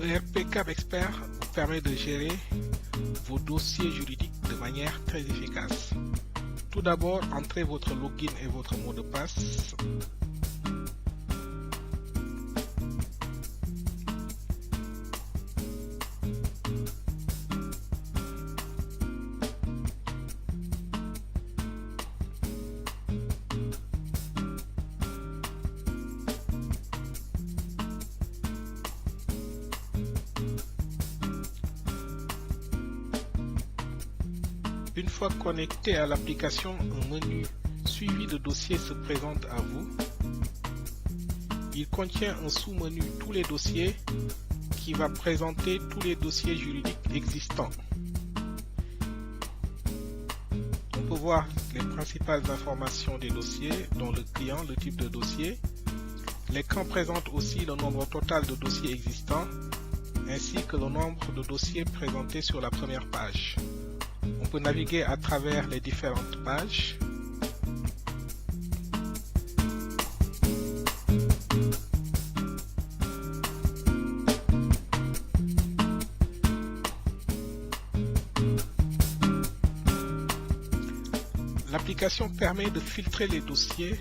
ERP Cap Expert vous permet de gérer vos dossiers juridiques de manière très efficace. Tout d'abord, entrez votre login et votre mot de passe. Une fois connecté à l'application, un menu suivi de dossiers se présente à vous. Il contient un sous-menu tous les dossiers qui va présenter tous les dossiers juridiques existants. On peut voir les principales informations des dossiers, dont le client, le type de dossier. L'écran présente aussi le nombre total de dossiers existants, ainsi que le nombre de dossiers présentés sur la première page. On peut naviguer à travers les différentes pages. L'application permet de filtrer les dossiers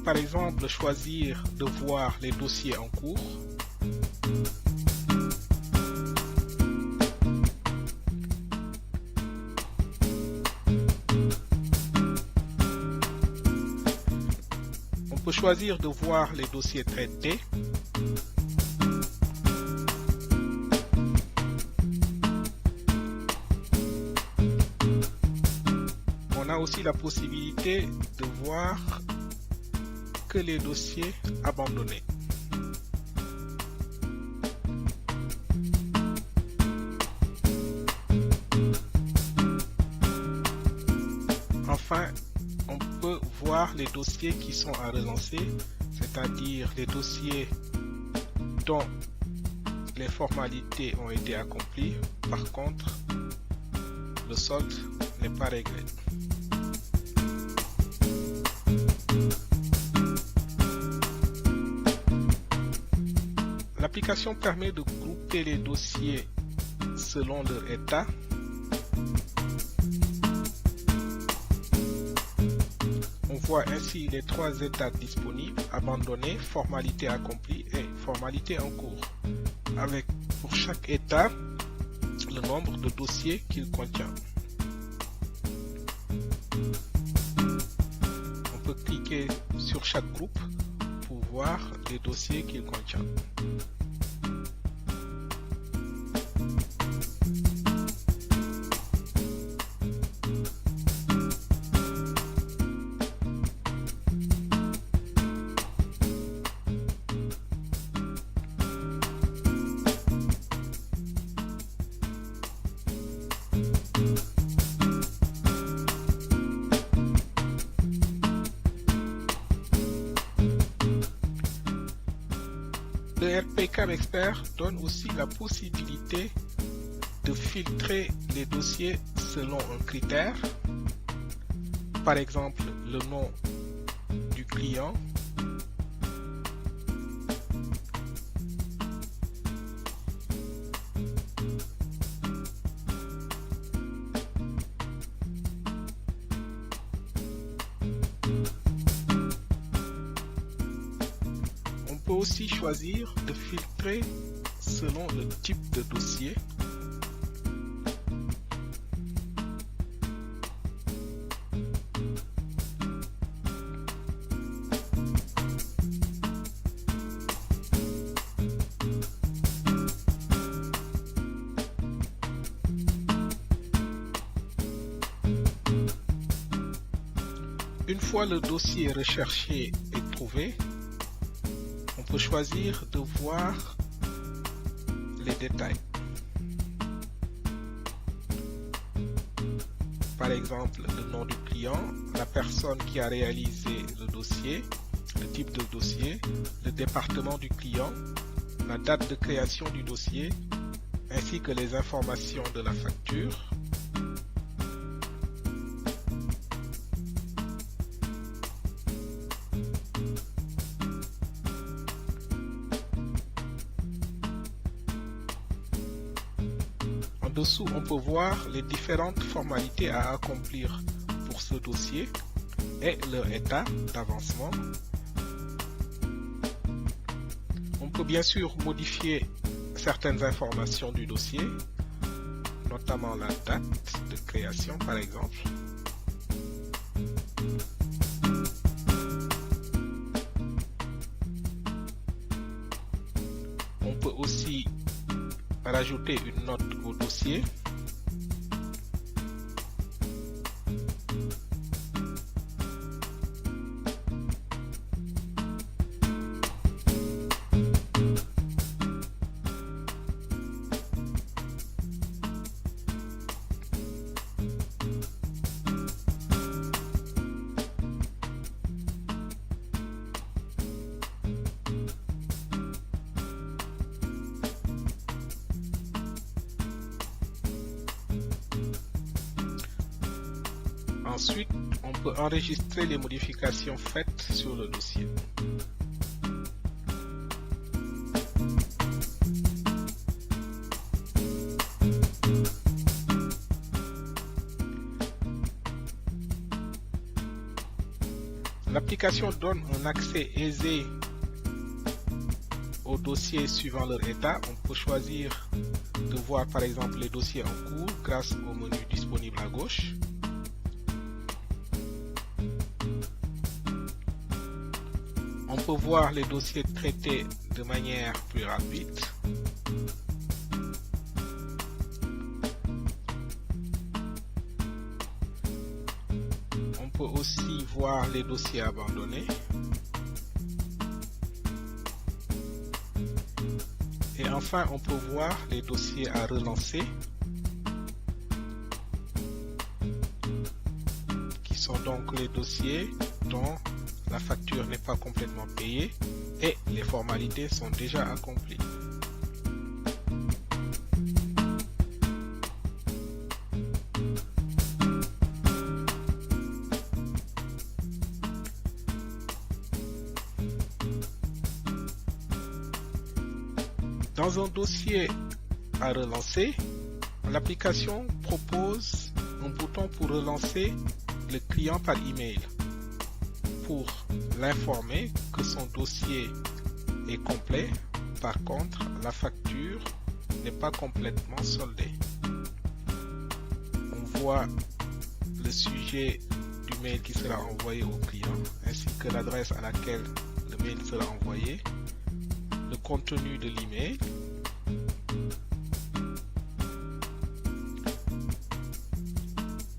par exemple choisir de voir les dossiers en cours. On peut choisir de voir les dossiers traités. On a aussi la possibilité de voir que les dossiers abandonnés. Enfin, on peut voir les dossiers qui sont à relancer, c'est-à-dire les dossiers dont les formalités ont été accomplies. Par contre, le solde n'est pas réglé. L'application permet de grouper les dossiers selon leur état. On voit ainsi les trois états disponibles: abandonné, formalité accomplie et formalité en cours, avec pour chaque état le nombre de dossiers qu'il contient. On peut cliquer sur chaque groupe pour voir les dossiers qu'il contient. Le ERP Cap Expert donne aussi la possibilité de filtrer les dossiers selon un critère, par exemple le nom du client, On peut aussi choisir de filtrer selon le type de dossier. Une fois le dossier recherché et trouvé, on peut choisir de voir les détails. Par exemple, le nom du client, la personne qui a réalisé le dossier, le type de dossier, le département du client, la date de création du dossier, ainsi que les informations de la facture. dessous, on peut voir les différentes formalités à accomplir pour ce dossier et leur état d'avancement. On peut bien sûr modifier certaines informations du dossier, notamment la date de création par exemple. On peut aussi rajouter une note au dossier. Ensuite, on peut enregistrer les modifications faites sur le dossier. L'application donne un accès aisé aux dossiers suivant leur état. On peut choisir de voir par exemple les dossiers en cours grâce au menu disponible à gauche. On peut voir les dossiers traités de manière plus rapide. On peut aussi voir les dossiers abandonnés. Et enfin, on peut voir les dossiers à relancer, qui sont donc les dossiers dont la facture n'est pas complètement payée et les formalités sont déjà accomplies. Dans un dossier à relancer, l'application propose un bouton pour relancer le client par email, pour l'informer que son dossier est complet. Par contre, la facture n'est pas complètement soldée. On voit le sujet du mail qui sera envoyé au client, ainsi que l'adresse à laquelle le mail sera envoyé, le contenu de l'email,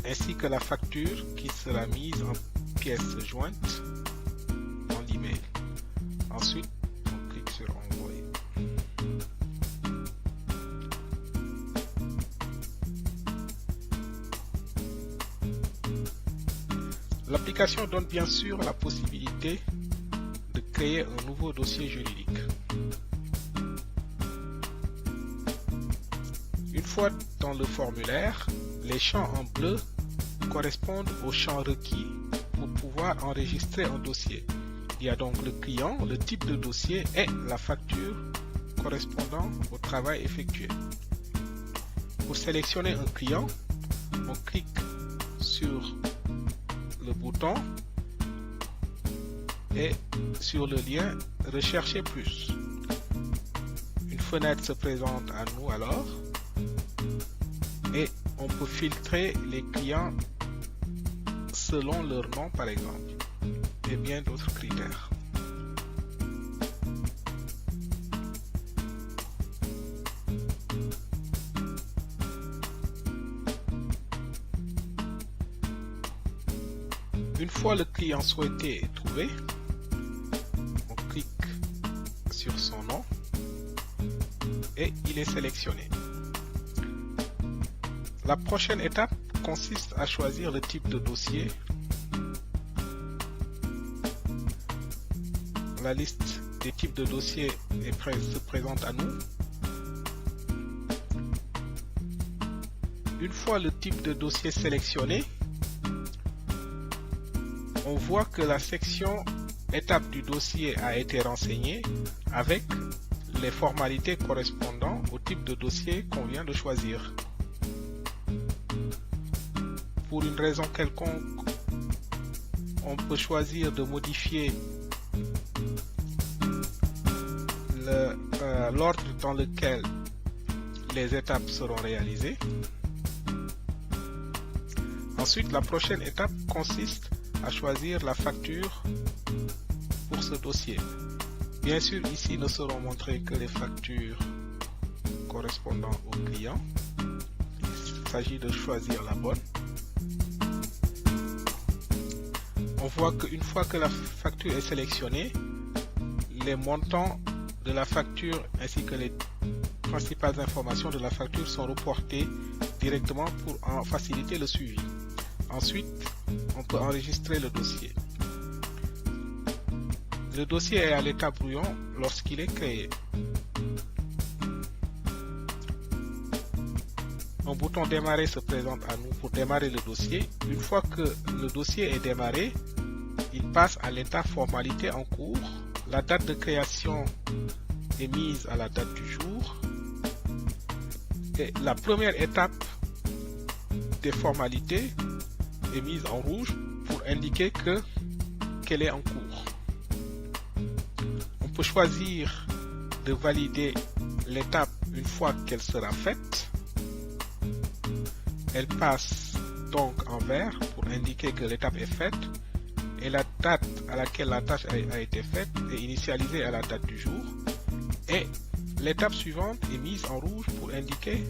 ainsi que la facture qui sera mise en pièce jointe dans l'email. Ensuite, on clique sur envoyer. L'application donne bien sûr la possibilité de créer un nouveau dossier juridique. Une fois dans le formulaire, les champs en bleu correspondent aux champs requis pour pouvoir enregistrer un dossier. Il y a donc le client, le type de dossier et la facture correspondant au travail effectué. Pour sélectionner un client, on clique sur le bouton et sur le lien Rechercher plus. Une fenêtre se présente à nous alors et on peut filtrer les clients selon leur nom par exemple et bien d'autres critères. Une fois le client souhaité est trouvé, on clique sur son nom et il est sélectionné. La prochaine étape consiste à choisir le type de dossier. La liste des types de dossiers se présente à nous. Une fois le type de dossier sélectionné, on voit que la section étape du dossier a été renseignée avec les formalités correspondant au type de dossier qu'on vient de choisir. pour une raison quelconque, on peut choisir de modifier l'ordre dans lequel les étapes seront réalisées. Ensuite, la prochaine étape consiste à choisir la facture pour ce dossier. Bien sûr, ici ne seront montrées que les factures correspondant au client. Il s'agit de choisir la bonne. On voit qu'une fois que la facture est sélectionnée, les montants de la facture ainsi que les principales informations de la facture sont reportées directement pour en faciliter le suivi. Ensuite, on peut enregistrer le dossier. Le dossier est à l'état brouillon lorsqu'il est créé. Un bouton démarrer se présente à nous pour démarrer le dossier. Une fois que le dossier est démarré, il passe à l'état formalité en cours. La date de création est mise à la date du jour. Et la première étape des formalités est mise en rouge pour indiquer qu'elle est en cours. On peut choisir de valider l'étape une fois qu'elle sera faite. Elle passe donc en vert pour indiquer que l'étape est faite et la date à laquelle la tâche a été faite est initialisée à la date du jour. Et l'étape suivante est mise en rouge pour indiquer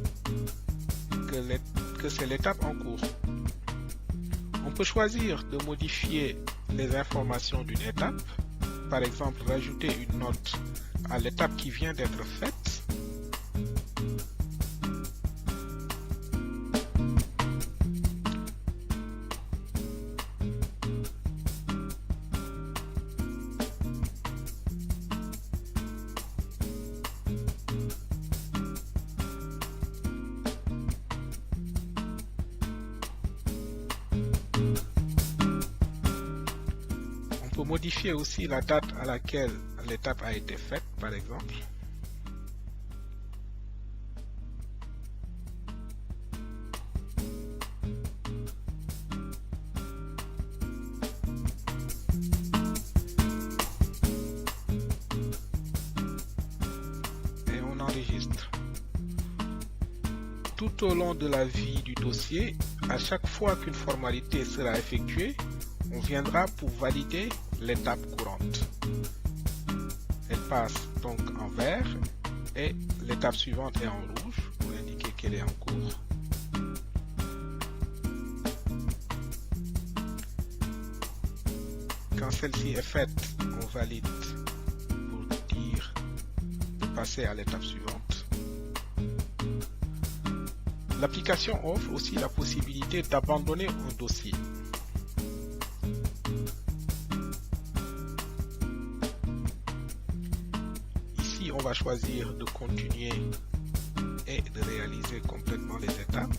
que c'est l'étape en cours. On peut choisir de modifier les informations d'une étape, par exemple rajouter une note à l'étape qui vient d'être faite. Modifier aussi la date à laquelle l'étape a été faite, par exemple. Et on enregistre. Tout au long de la vie du dossier, à chaque fois qu'une formalité sera effectuée, on viendra pour valider l'étape courante. Elle passe donc en vert et l'étape suivante est en rouge pour indiquer qu'elle est en cours. Quand celle-ci est faite, on valide pour dire de passer à l'étape suivante. L'application offre aussi la possibilité d'abandonner un dossier. On va choisir de continuer et de réaliser complètement les étapes.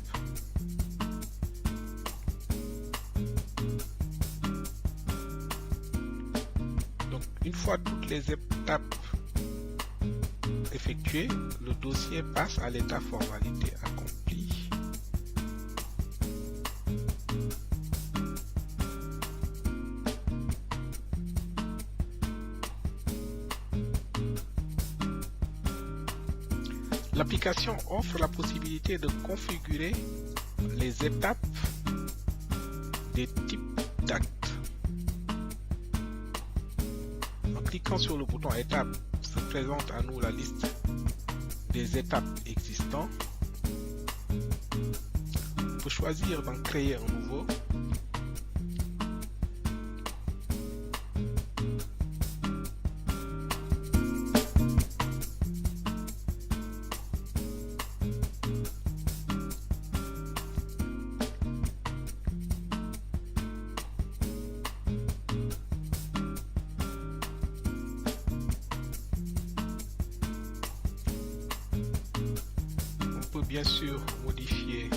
Donc, une fois toutes les étapes effectuées, le dossier passe à l'état formalité accomplie. L'application offre la possibilité de configurer les étapes des types d'actes. En cliquant sur le bouton étape, se présente à nous la liste des étapes existantes. On peut choisir d'en créer un nouveau. Bien sûr modifier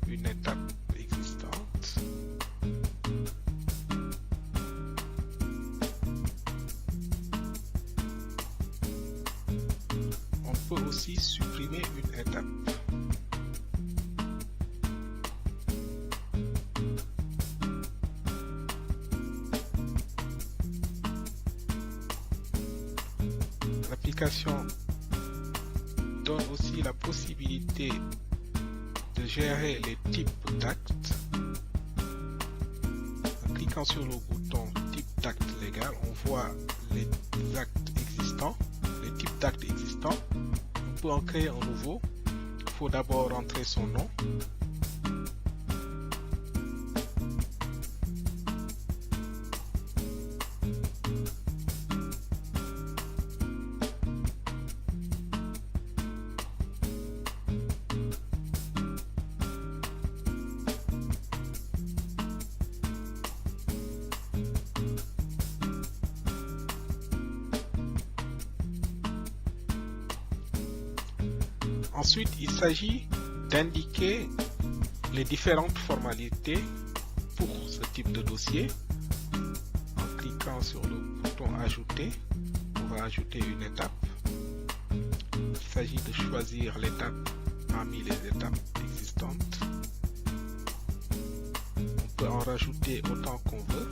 une étape existante. On peut aussi supprimer une étape. L'application donne aussi la possibilité de gérer les types d'actes. En cliquant sur le bouton type d'acte légal, on voit les actes existants, les types d'actes existants. On peut en créer un nouveau. Il faut d'abord rentrer son nom. Ensuite, il s'agit d'indiquer les différentes formalités pour ce type de dossier. En cliquant sur le bouton Ajouter, on va ajouter une étape. Il s'agit de choisir l'étape parmi les étapes existantes. On peut en rajouter autant qu'on veut.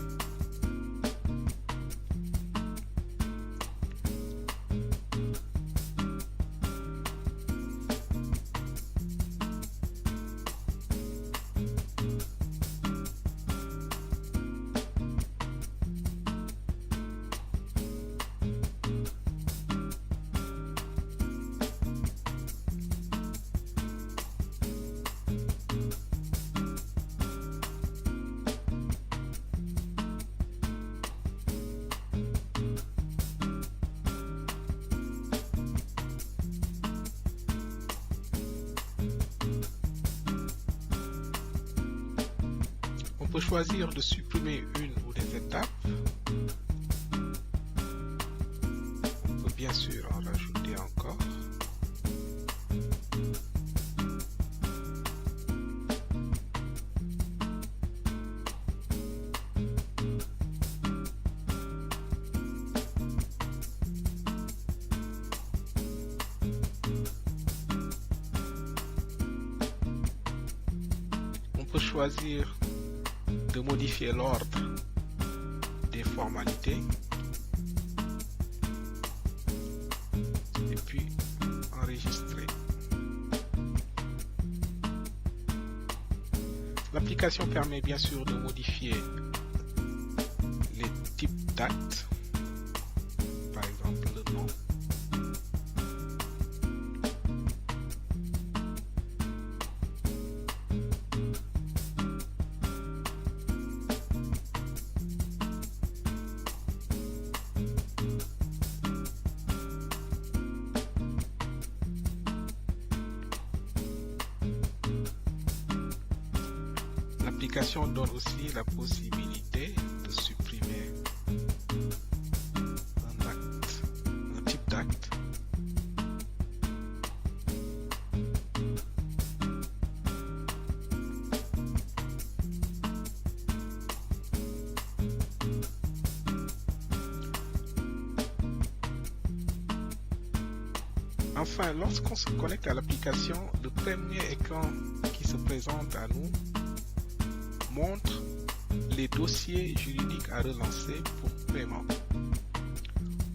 On peut choisir de supprimer une ou des étapes. On peut bien sûr en rajouter encore. On peut choisir de modifier l'ordre des formalités et puis enregistrer. L'application permet bien sûr de modifier les types d'actes, par exemple le nom. L'application donne aussi la possibilité de supprimer un acte, un type d'acte. Enfin, lorsqu'on se connecte à l'application, le premier écran qui se présente à nous montre les dossiers juridiques à relancer pour paiement.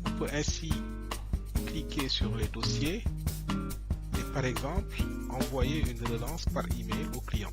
On peut ainsi cliquer sur les dossiers et par exemple envoyer une relance par email au client.